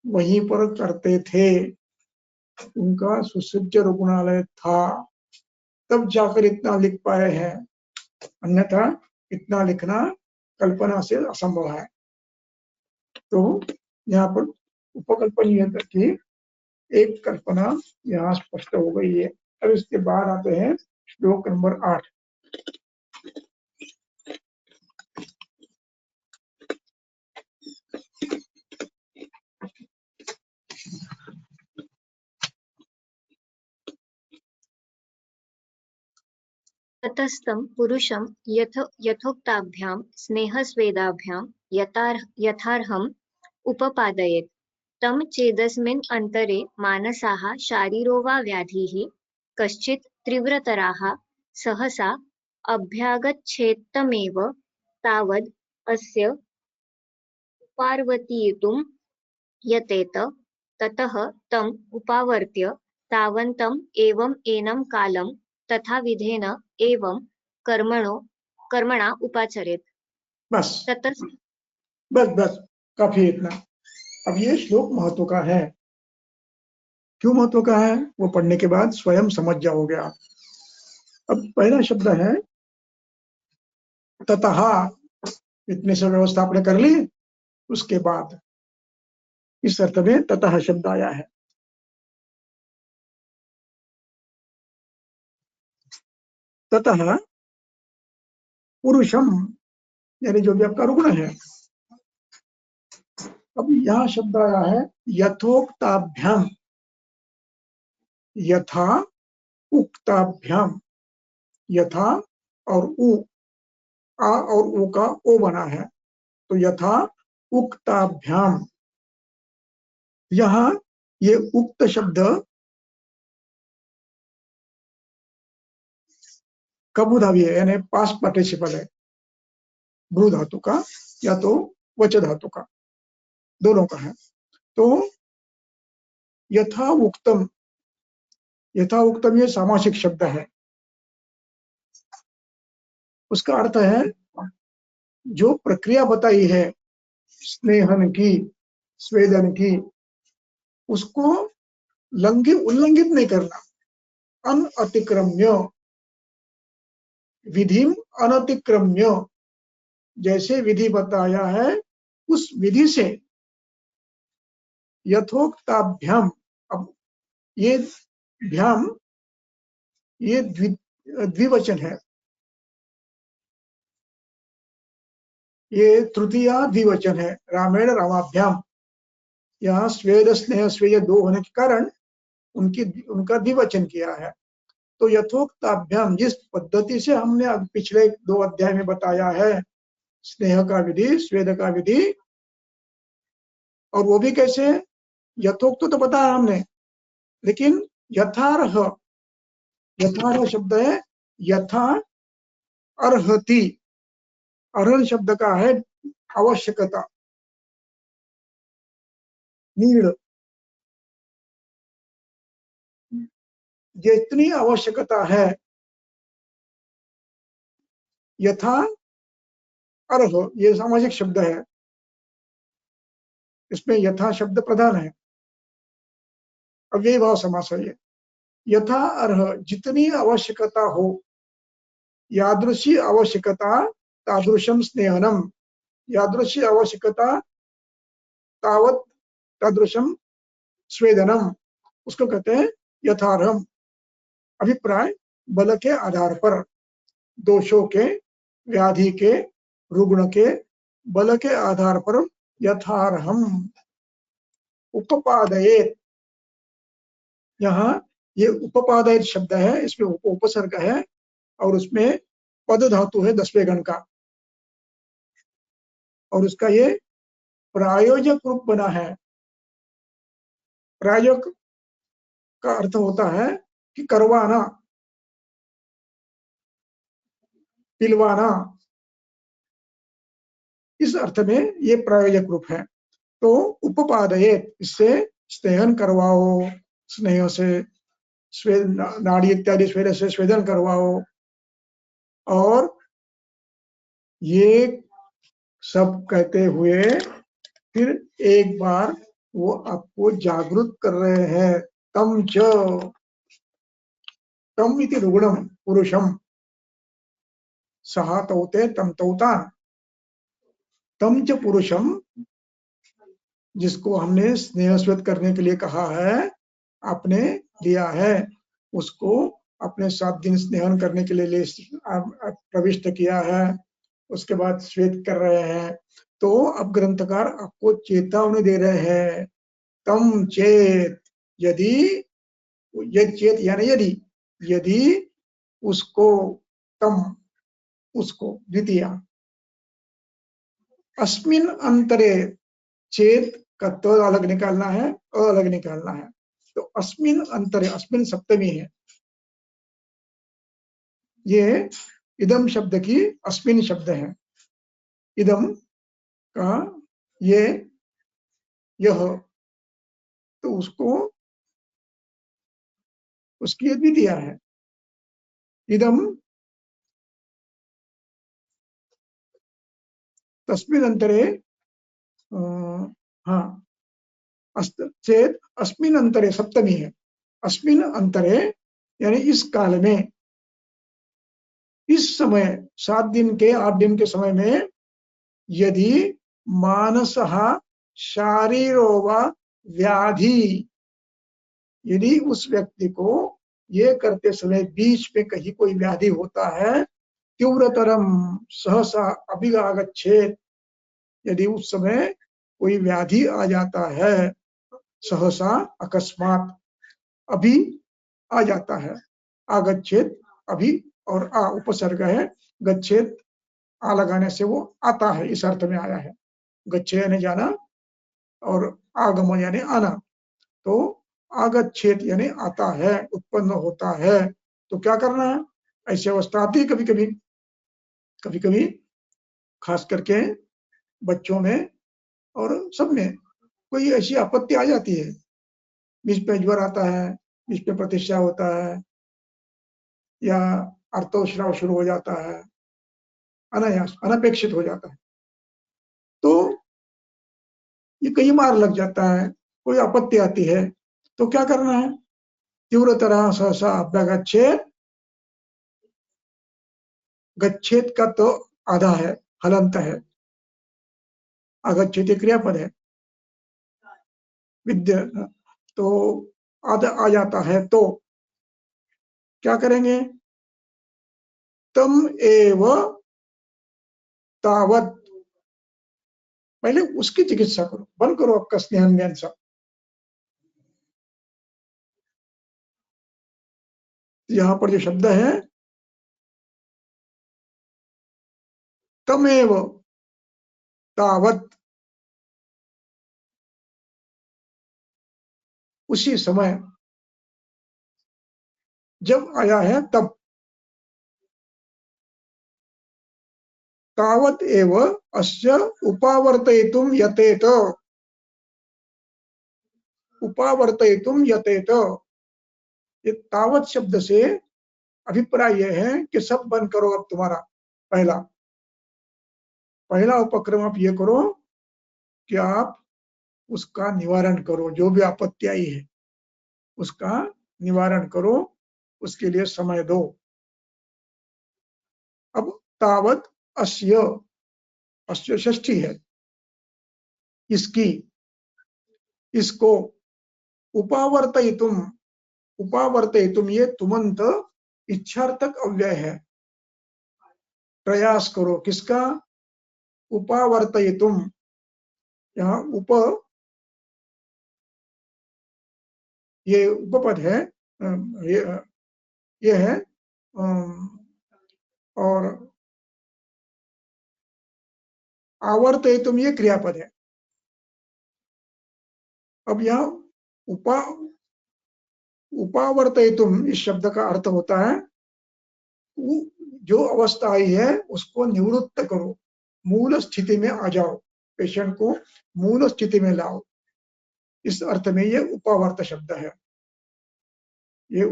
वहीं पर करते थे। उनका सुसज्ज रुग्णालय था, तब जाकर इतना लिख पाए हैं, अन्यथा इतना लिखना कल्पना से असंभव है। तो यहाँ पर उपकल्पन ये था कि एक कल्पना यहाँ स्पष्ट हो गई है। अब इसके बाद आते हैं श्लोक नंबर 8। ततस्तं पुरुषं यथोक्ताभ्यां स्नेहस्वेदाभ्यां यथार्हम् उपपादयेत् तं चेदस्मिन् अन्तरे मानसाः शारीरो वा व्याधिः कश्चित् तीव्रतराः सहसा अभ्यागच्छेत्तमेव तावद् अस्य उपावर्तयितुं यतेत ततः तम् उपावर्त्य तावन्तम् एवम् एनं कालं तथा विधेन एवं कर्मणा उपाचरेत्। बस ततः बस बस काफी इतना। अब ये श्लोक महत्व का है। क्यों महत्व का है वो पढ़ने के बाद स्वयं समझ जाओगे आप। अब पहला शब्द है ततः, इतने से व्यवस्था आपने कर ली। उसके बाद इस अर्थ में ततः शब्द आया है। ततः पुरुषम यानी जो भी आपका रुग्ण है। अब यह शब्द आया है यथोक्ताभ्याम, यथा उक्ताभ्याम। यथा और उ, आ और उ का ओ बना है, तो यथा उक्ताभ्याम। यहाँ ये उक्त शब्द कबूधावी है, यानी पास्ट पार्टिसिपल है, भ्रू धातु का या तो वच धातु का, दोनों का है। तो यथा उक्तम, यथा उक्तम ये सामासिक शब्द है। उसका अर्थ है जो प्रक्रिया बताई है स्नेहन की, स्वेदन की, उसको उल्लंघित नहीं करना। अनअतिक्रम्य, विधिम अनतिक्रम्य, जैसे विधि बताया है उस विधि से यथोक्ताभ्याम। अब ये भ्याम ये द्विवचन है, ये तृतीया द्विवचन है। रामेण रामाभ्याम, यहाँ स्वेद स्नेह स्वेय दो होने के कारण उनका द्विवचन किया है। तो यथोक्ताभ्याम, जिस पद्धति से हमने पिछले 2 अध्याय में बताया है, स्नेह का विधि, स्वेद का विधि, और वो भी कैसे यथोक्त तो बताया हमने, लेकिन यथार्ह, यथार्ह शब्द है यथा अर्हति। अर्हन शब्द का है आवश्यकता, नीड, जितनी आवश्यकता है। यथा अर्ह ये सामाजिक शब्द है, इसमें यथा शब्द प्रधान है। अव्ययी भाव समास है ये। यथा अर्ह, जितनी आवश्यकता हो, यादृशी आवश्यकता तादृशम स्नेहनम, यादृशी आवश्यकता तावत तादृशम स्वेदनम, उसको कहते हैं यथार्हम। अभिप्राय बल के आधार पर, दोषों के, व्याधि के, रुग्ण के बल के आधार पर यथार्हम उपपादयेत। यहाँ ये उपपादयेत शब्द है, इसमें उपसर्ग है और उसमें पद धातु है 10वें गण का, और उसका ये प्रायोजक रूप बना है। प्रायोजक का अर्थ होता है कि करवाना, पिलवाना, इस अर्थ में ये प्रायोजक रूप है। तो उपपादयेत, इससे स्नेहन करवाओ, स्नेह से स्वेद, नाड़ी इत्यादि स्वेद से स्वेदन करवाओ। और ये सब कहते हुए फिर एक बार वो आपको जागृत कर रहे हैं। तम च, तम इति रुग्णम पुरुषम, सहा तौते तम तौतान, तम च पुरुषम, जिसको हमने स्नेह स्वेद करने के लिए कहा है, आपने लिया है, उसको अपने 7 दिन स्नेहन करने के लिए प्रविष्ट किया है, उसके बाद श्वेत कर रहे हैं। तो अब ग्रंथकार आपको चेतावनी दे रहे हैं, तम चेत, यदि, यदि चेत यानी यदि, यदि उसको, तम उसको, द्वितीय, अस्मिन अंतरे, चेत का तो अलग निकालना है, अलग निकालना है। तो अस्मिन अंतरे, अस्मिन सप्तमी है, ये इदम शब्द की अस्मिन शब्द है, इदम का ये यह, तो उसको उसकी द्वितीय है। इदम तस्मिन अंतरे, हाँ, चेत अस्मिन अंतरे सप्तमी है, अस्मिन अंतरे यानी इस काल में, इस समय 7 दिन के 8 दिन के समय में, यदि मानसः शारीरो वा व्याधि, यदि उस व्यक्ति को ये करते समय बीच में कहीं कोई व्याधि होता है, तीव्रतरम सहसा अभिगागच्छेत, यदि उस समय कोई व्याधि आ जाता है, सहसा अकस्मात, अभी आ जाता है, आगच्छेत अभी, और आ उपसर्ग है, गच्छेत आ लगाने से वो आता है, इस अर्थ में आया है। गच्छे यानी जाना और आगम यानी आना, तो आगच्छेत यानी आता है, उत्पन्न होता है। तो क्या करना है, ऐसी अवस्था आती है कभी कभी, कभी कभी खास करके बच्चों में और सब में कोई ऐसी आपत्ति आ जाती है, बीच में ज्वर आता है, बीच में प्रतिष्ठा होता है, या अर्थोस्राव शुरू हो जाता है, अनायास अनपेक्षित हो जाता है, तो ये कई बार लग जाता है, कोई आपत्ति आती है, तो क्या करना है, तीव्रतरः सहसा अभ्यागच्छेत, गच्छेत का तो आधा है, हलंत है, आगच्छेत क्रियापद है, विद्या, तो आधा आ जाता है, तो क्या करेंगे, तम एव तावत, पहले उसकी चिकित्सा करो, बंद करो आपका स्नेहन ज्ञान सब। यहां पर जो शब्द है तमेव तावत, उसी समय, जब आया है तब, तावत एव अस्य उपावर्तयितुम यतेत, उपावर्तयितुम यतेत, ये तावत शब्द से अभिप्राय यह है कि सब बंद करो अब तुम्हारा, पहला पहला उपक्रम आप ये करो कि आप उसका निवारण करो, जो भी आपत्ति आई है उसका निवारण करो, उसके लिए समय दो। अब तावत अस्य, अस्य षष्ठी है, इसकी, इसको, उपावर्तयितुम, उपावर्तयितुम ये तुमंत इच्छार्थक अव्यय है, प्रयास करो, किसका, उपावर्तयितुम, यहाँ उप, ये उपपद है, ये है, और आवर्तयितुम ये क्रियापद है। अब यहाँ उपावर्तयितुम इस शब्द का अर्थ होता है जो अवस्था आई है उसको निवृत्त करो, मूल स्थिति में आ जाओ, पेशेंट को मूल स्थिति में लाओ, इस अर्थ में ये उपावर्त शब्द है, ये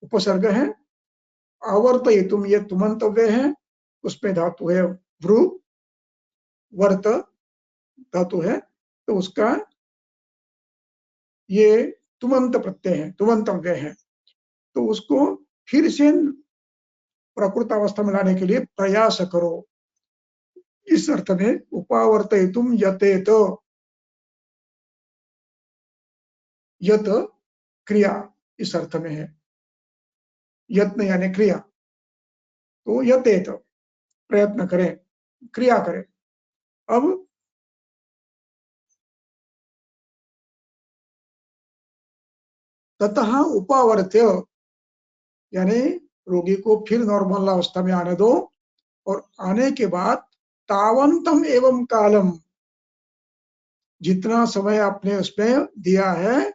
उपसर्ग है। आवर्तयितुम ये तुमंतव्य है, उसमें धातु है भ्रू, वर्त धातु है, तो उसका ये तुमंत प्रत्यय है, तुमंतव्य है, तो उसको फिर से प्रकृत अवस्था में लाने के लिए प्रयास करो, इस अर्थ में उपावर्तयितुं यतेत, यत क्रिया इस अर्थ में है, यत्न यानी क्रिया, तो यतेत प्रयत्न करें, क्रिया करें। अब ततः उपावर्त्य यानी रोगी को फिर नॉर्मल अवस्था में आने दो, और आने के बाद तावंतम एवं कालम, जितना समय आपने उसमें दिया है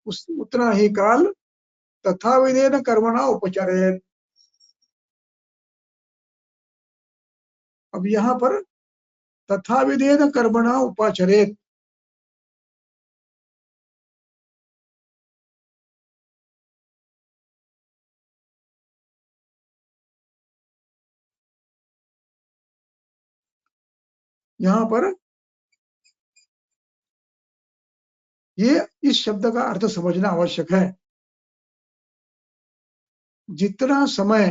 उतना ही काल तथा विधेन कर्मणा उपचरेत। अब यहाँ पर तथा विधेन कर्मणा उपचरेत, यहाँ पर ये इस शब्द का अर्थ समझना आवश्यक है। जितना समय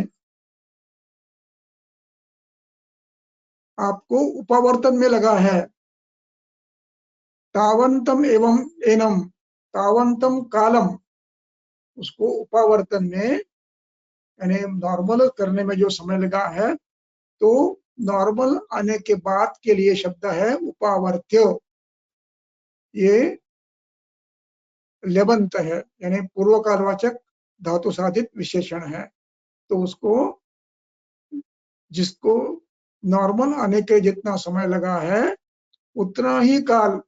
आपको उपावर्तन में लगा है, तावंतम एवं एनम, तावंतम कालम, उसको उपावर्तन में यानी नॉर्मल करने में जो समय लगा है, तो नॉर्मल आने के बाद के लिए शब्द है उपावर्त्य। ये लेबंत है यानी पूर्व कालवाचक धातु साधित विशेषण है, तो उसको जिसको नॉर्मल आने के जितना समय लगा है उतना ही काल,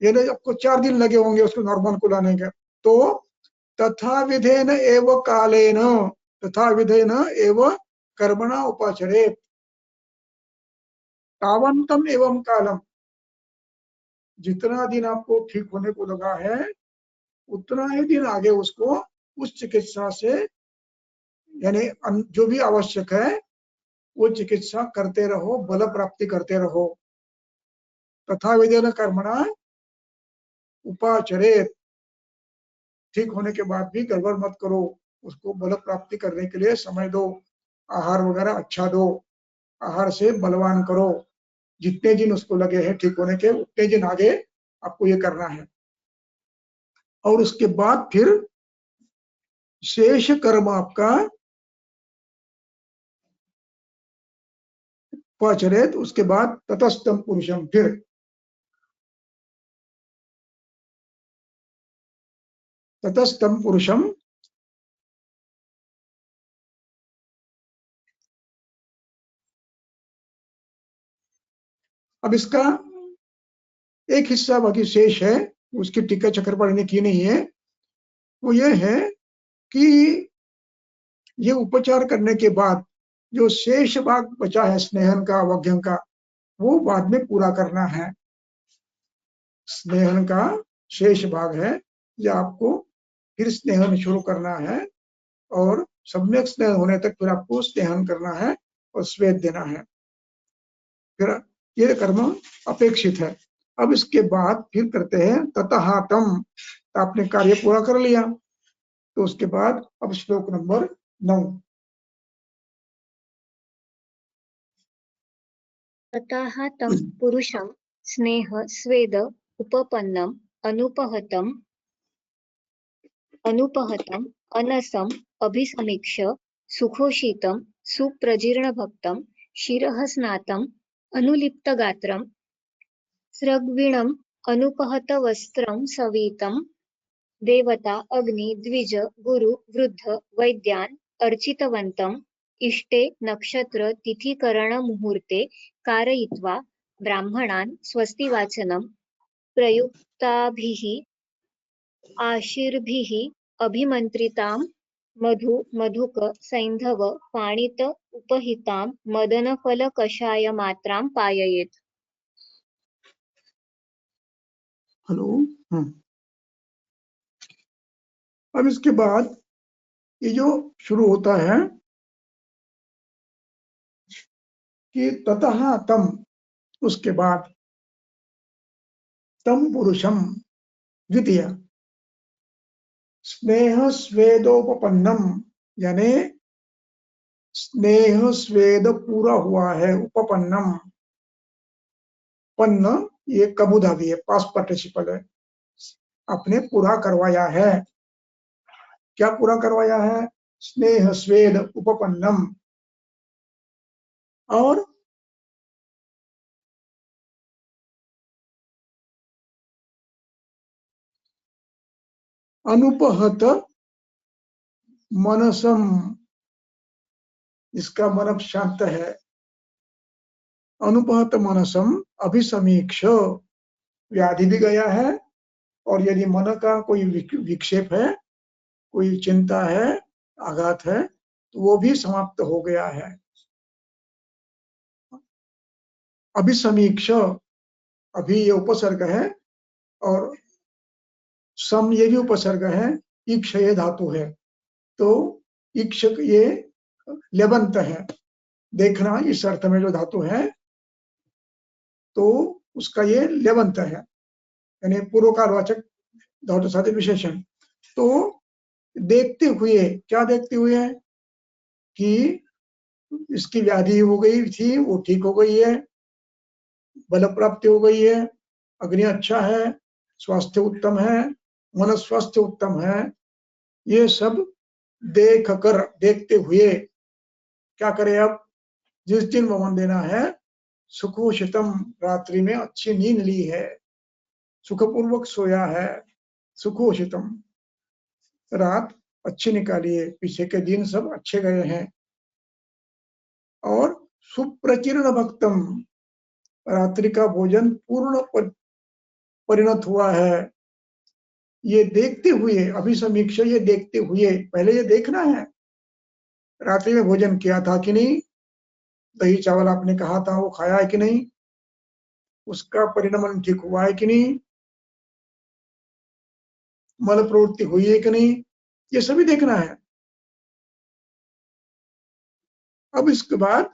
यानी आपको 4 दिन लगे होंगे उसको नॉर्मल को लाने के, तो तथा विधेन एव कालेन, तथा विधेन एव कर्मणा उपाचरेत, तावंतम एवं कालम, जितना दिन आपको ठीक होने को लगा है उतना ही दिन आगे उसको उस चिकित्सा से यानी जो भी आवश्यक है वो चिकित्सा करते रहो, बल प्राप्ति करते रहो। तथा विधेन कर्मणा उपाचरेत, ठीक होने के बाद भी गड़बड़ मत करो, उसको बल प्राप्ति करने के लिए समय दो, आहार वगैरह अच्छा दो, आहार से बलवान करो, जितने दिन उसको लगे हैं ठीक होने के उतने दिन आगे आपको ये करना है। और उसके बाद फिर शेष कर्म आपका उपाचरेत, उसके बाद ततस्तम पुरुषम, फिर ततस्तम पुरुषम, अब इसका एक हिस्सा बाकी शेष है, उसकी टीका चक्र पढ़ने की नहीं है, वो ये है कि ये उपचार करने के बाद जो शेष भाग बचा है स्नेहन का, वज्ञं का, वो बाद में पूरा करना है। स्नेहन का शेष भाग है, ये आपको फिर स्नेहन शुरू करना है, और सम्यक स्नेहन होने तक फिर आपको स्नेहन करना है और स्वेद देना है, फिर ये कर्म अपेक्षित है। अब इसके बाद फिर करते हैं ततहातम, आपने कार्य पूरा कर लिया, तो उसके बाद अब श्लोक नंबर 9। ततः तं पुरुषं स्नेह स्वेद उपपन्नम अनुपहतम अनसम अभिसमीक्ष्य सुखोषितं सुप्रजीर्णभक्तं शिरः स्नातम् अनुलिप्तगात्रं स्रग्विणम् अनुपहतवस्त्रं सवीतं देवता अग्नि द्विज गुरु वृद्ध वैद्यान् अर्चितवन्तम् इष्टे नक्षत्र तिथिकरण मुहूर्ते कारयित्वा ब्राह्मणान् स्वस्तिवाचनं प्रयुक्ताभिः आशीर्भिः अभिमन्त्रितां मधु मधुक सैन्धव पाणित उपहितां मदनफल कषाय मात्रां पाययेत्। हेलो। अब इसके बाद ये जो शुरू होता है कि ततः तम, उसके बाद तम पुरुषम द्वितीय स्नेह स्वेदोपपन्नम, यानी स्नेह स्वेद पूरा हुआ है, उपपन्नम, पन्न ये कबूधा भी है, पास्ट पार्टिसिपल है, आपने पूरा करवाया है। क्या पूरा करवाया है? स्नेह स्वेद उपपन्नम। और अनुपहत मनसम, इसका मन शांत है। अनुपहत मनसम अभिसमीक्ष, व्याधि भी गया है, और यदि मन का कोई विक्षेप है, कोई चिंता है, आघात है, तो वो भी समाप्त हो गया है। अभिसमीक्ष, अभी ये उपसर्ग है, और सम ये भी उपसर्ग है, ईक्ष ये धातु है, तो ईक्षक ये लेबंत है, देखना इस अर्थ में जो धातु है, तो उसका ये लेबंत है, यानी पूर्वकारवाचक धातु साध्य विशेषण। तो देखते हुए, क्या देखते हुए? कि इसकी व्याधि हो गई थी, वो ठीक हो गई है, बल प्राप्ति हो गई है, अग्नि अच्छा है, स्वास्थ्य उत्तम है, मन स्वास्थ्य उत्तम है, ये सब देख कर, देखते हुए क्या करे? अब जिस दिन वमन देना है, सुखोषितम, रात्रि में अच्छी नींद ली है, सुखपूर्वक सोया है, सुखोषितम, रात अच्छी निकाली है, पीछे के दिन सब अच्छे गए हैं। और सुप्रकीर्ण भक्तम, रात्रि का भोजन पूर्ण परिणत हुआ है, ये देखते हुए, अभिसमीक्ष ये देखते हुए, पहले ये देखना है, रात्रि में भोजन किया था कि नहीं, दही चावल आपने कहा था वो खाया है कि नहीं, उसका परिणमन ठीक हुआ है कि नहीं, मल प्रवृत्ति हुई है कि नहीं, ये सभी देखना है। अब इसके बाद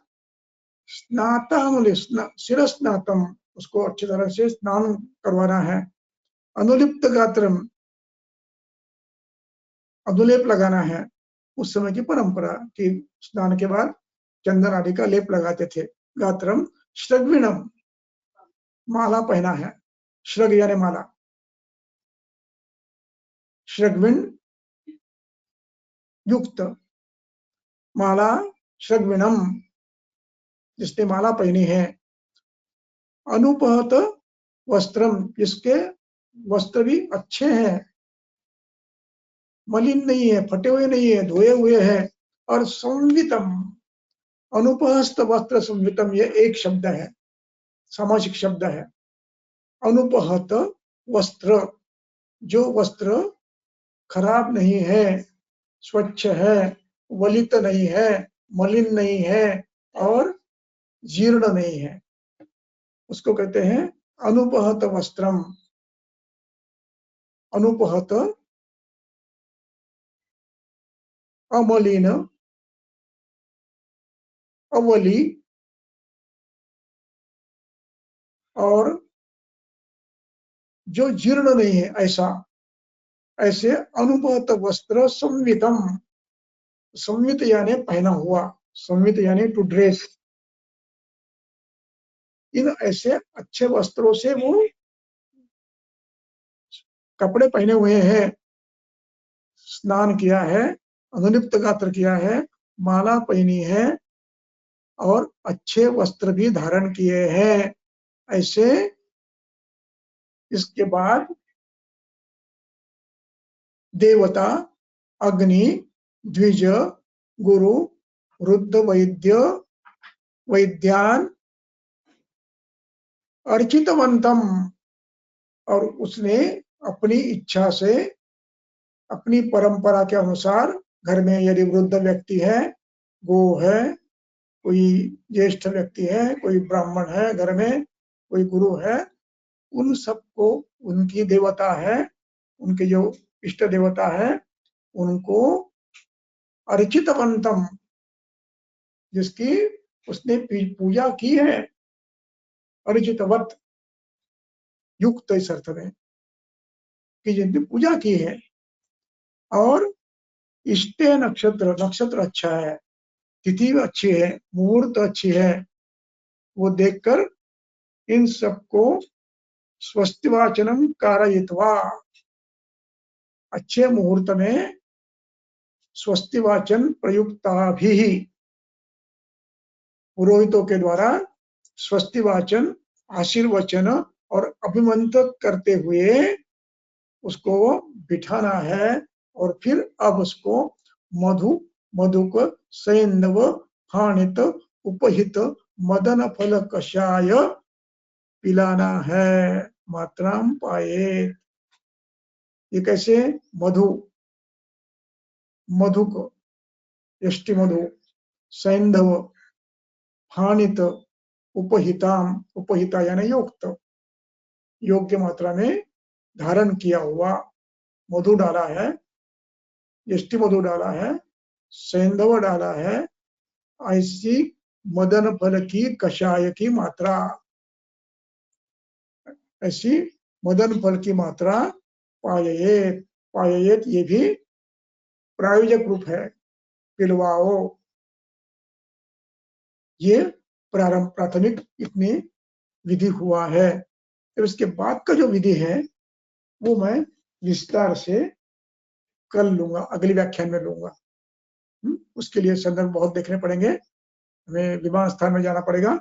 स्नातम, शिर स्नातम, उसको अच्छी तरह से स्नान करवाना है। अनुलिप्त गात्रम, अनुलेप लगाना है। उस समय की परंपरा कि स्नान के बाद चंदन आदि का लेप लगाते थे। गात्रम श्रग्विणम, माला पहना है, श्रग यानी माला, श्रग्विण युक्त, माला श्रग्विणम, जिसने माला पहनी है। अनुपहत वस्त्रम, जिसके वस्त्र भी अच्छे हैं, मलिन नहीं है, फटे हुए नहीं है, धोए हुए हैं। और संवितम, अनुपहस्त वस्त्र संवितम, ये एक शब्द है, सामासिक शब्द है। अनुपहत वस्त्र, जो वस्त्र खराब नहीं है, स्वच्छ है, वलित नहीं है, मलिन नहीं है, और जीर्ण नहीं है, उसको कहते हैं अनुपहत वस्त्रम। अनुपहत, अमलिन, अवली, और जो जीर्ण नहीं है, ऐसा, ऐसे अनुपहत वस्त्र संवितम, संवित यानी पहना हुआ, संवित यानी टू ड्रेस, इन ऐसे अच्छे वस्त्रों से वो कपड़े पहने हुए हैं, स्नान किया है, अनुलिप्त गात्र किया है, माला पहनी है, और अच्छे वस्त्र भी धारण किए हैं, ऐसे। इसके बाद देवता, अग्नि, द्विज, गुरु, वृद्ध वैद्य, वैद्यान, अर्चितवंतम, और उसने अपनी इच्छा से, अपनी परंपरा के अनुसार, घर में यदि वृद्ध व्यक्ति है, गो है, कोई ज्येष्ठ व्यक्ति है, कोई ब्राह्मण है घर में, कोई गुरु है, उन सबको, उनकी देवता है, उनके जो इष्ट देवता है, उनको अर्चितवंतम, जिसकी उसने पूजा की है, अर्चितवत, युक्त इस अर्थ में कि जिनकी पूजा की है। और इष्टे नक्षत्र, नक्षत्र अच्छा है, तिथि अच्छी है, मुहूर्त अच्छी है, वो देखकर इन सबको स्वस्तिवाचनम कारयित्वा, अच्छे मुहूर्त में स्वस्तिवाचन प्रयुक्ता भी, पुरोहितों के द्वारा स्वस्तिवाचन, आशीर्वचन और अभिमंत्रित करते हुए उसको बिठाना है। और फिर अब उसको मधु, मधुक, सैंधव, फाणित, उपहित, मदन फल कषाय पिलाना है। मात्राम पाये। ये कैसे? मधु, मधुक, यष्टि मधु, सैंधव, फाणित, उपहिताम, उपहिता यानी युक्त, योग्य मात्रा में धारण किया हुआ मधु डाला है, यष्टि मधु डाला है, सैंधव डाला है, ऐसी मदन फल की कषाय की मात्रा, ऐसी मदन फल की मात्रा पाययेत। पाययेत ये भी प्रायोजक रूप है, पिलवाओ। ये प्राथमिक इतनी विधि हुआ है। फिर उसके बाद का जो विधि है वो मैं विस्तार से कल लूंगा, अगले व्याख्यान में लूंगा। उसके लिए संदर्भ बहुत देखने पड़ेंगे, हमें विमान स्थान में जाना पड़ेगा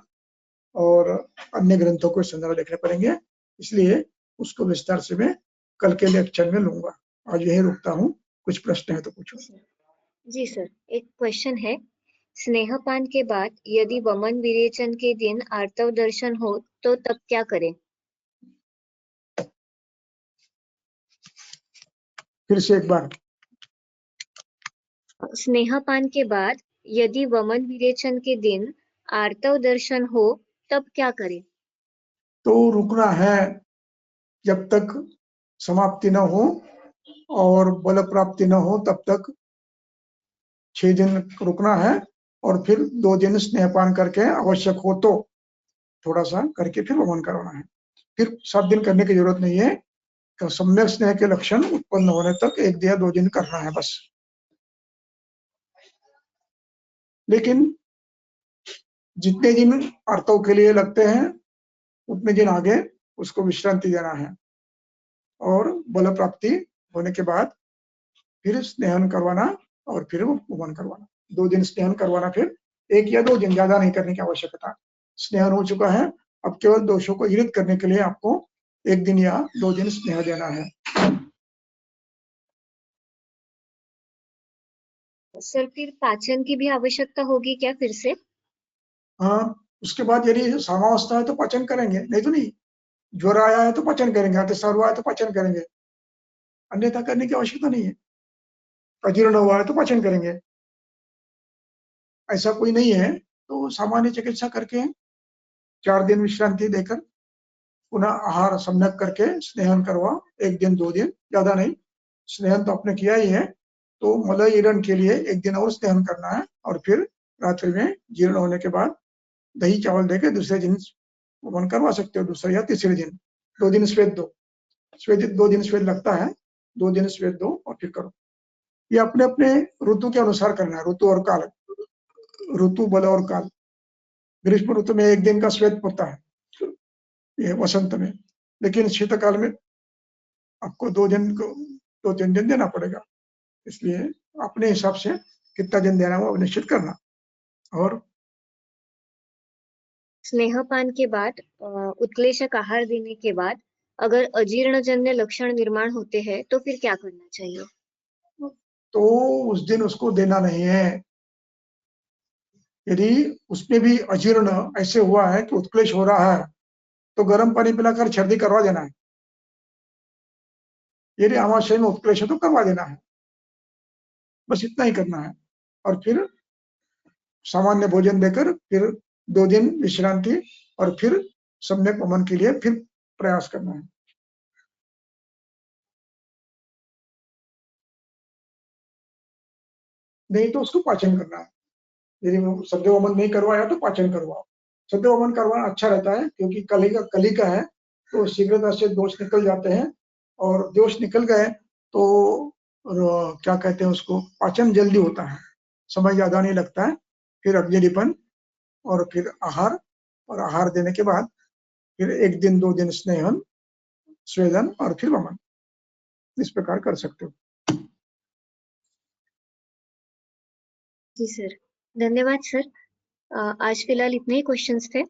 और अन्य ग्रंथों को संदर्भ देखने पड़ेंगे, इसलिए उसको विस्तार से मैं कल के लेक्चर में लूंगा। आज यही रुकता हूँ, कुछ प्रश्न है तो पूछो। जी सर, एक क्वेश्चन है, स्नेहपान के बाद यदि वमन विरेचन के दिन आर्तव दर्शन हो तो तब क्या करें? फिर से एक बार। स्नेहपान के बाद यदि वमन विरेचन के दिन आर्तव दर्शन हो तब क्या करें? तो रुकना है जब तक समाप्ति न हो और बल प्राप्ति न हो तब तक 6 दिन रुकना है, और फिर 2 दिन स्नेहपान करके आवश्यक हो तो थोड़ा सा करके फिर वमन करवाना है। फिर 7 दिन करने की जरूरत नहीं है, तो सम्यक स्नेह के लक्षण उत्पन्न होने तक 1 या 2 दिन करना है बस। लेकिन जितने दिन आर्तव के लिए लगते हैं उतने दिन आगे उसको विश्रांति देना है, और बल प्राप्ति होने के बाद फिर स्नेहन करवाना और फिर वमन करवाना। 2 दिन स्नेहन करवाना, फिर 1 या 2 दिन, ज्यादा नहीं करने की आवश्यकता। स्नेहन हो चुका है, अब केवल दोषों को इंगित करने के लिए आपको 1 दिन या 2 दिन स्नेह देना है। सर फिर पाचन की भी आवश्यकता होगी क्या फिर से? हाँ, उसके बाद यदि सामावस्था है तो पाचन करेंगे, नहीं तो नहीं। ज्वर आया है तो पाचन करेंगे, अतिसार हुआ है तो पाचन करेंगे, अन्यथा करने की आवश्यकता नहीं है। अजीर्ण हुआ है तो पाचन करेंगे, ऐसा कोई नहीं है। तो सामान्य चिकित्सा करके 4 दिन विश्रांति देकर पुनः आहार सम्यक करके स्नेहन करवा, 1 दिन 2 दिन, ज्यादा नहीं। स्नेहन तो आपने किया ही है, तो मलजीर्ण के लिए 1 दिन और स्नेहन करना है, और फिर रात्रि में जीर्ण होने के बाद दही चावल देके दूसरे दिन वमन करवा सकते हो, दूसरे या तीसरे दिन। 2 दिन श्वेत दो, श्वेत 2 दिन श्वेत लगता है, 2 दिन श्वेत दो और फिर करो। ये अपने अपने ऋतु के अनुसार करना है, ऋतु और काल, ऋतु बल और काल। ग्रीष्म ऋतु में 1 दिन का श्वेत होता है, ये वसंत में, लेकिन शीतकाल में आपको 2 दिन को 2-3 दिन देना पड़ेगा। इसलिए अपने हिसाब से कितना दिन देना वो निश्चित करना। और स्नेहपान के बाद उत्क्लेशक आहार देने के बाद अगर अजीर्ण जन्य लक्षण निर्माण होते हैं तो फिर क्या करना चाहिए? तो उस दिन उसको देना नहीं है। यदि उसमें भी अजीर्ण ऐसे हुआ है कि उत्क्लेश हो रहा है तो गर्म पानी पिलाकर सर्दी करवा देना है। यदि आमाशय में उत्क्लेश है तो करवा देना है, बस इतना ही करना है। और फिर सामान्य भोजन देकर फिर 2 दिन विश्रांति, और फिर सम्यक वमन के लिए फिर प्रयास करना है। नहीं तो उसको पाचन करना है। यदि सद्य वमन नहीं करवाया तो पाचन करवाओ। सद्य वमन करवाना अच्छा रहता है, क्योंकि कली का है तो शीघ्रता से दोष निकल जाते हैं, और दोष निकल गए तो क्या कहते हैं उसको, पाचन जल्दी होता है, समय ज्यादा नहीं लगता है। फिर अग्निलिपन और फिर आहार, और आहार देने के बाद फिर 1 दिन 2 दिन स्नेहन, स्वेदन और फिर वमन। इस प्रकार कर सकते हो। जी सर, धन्यवाद सर। आज फिलहाल इतने ही क्वेश्चंस थे।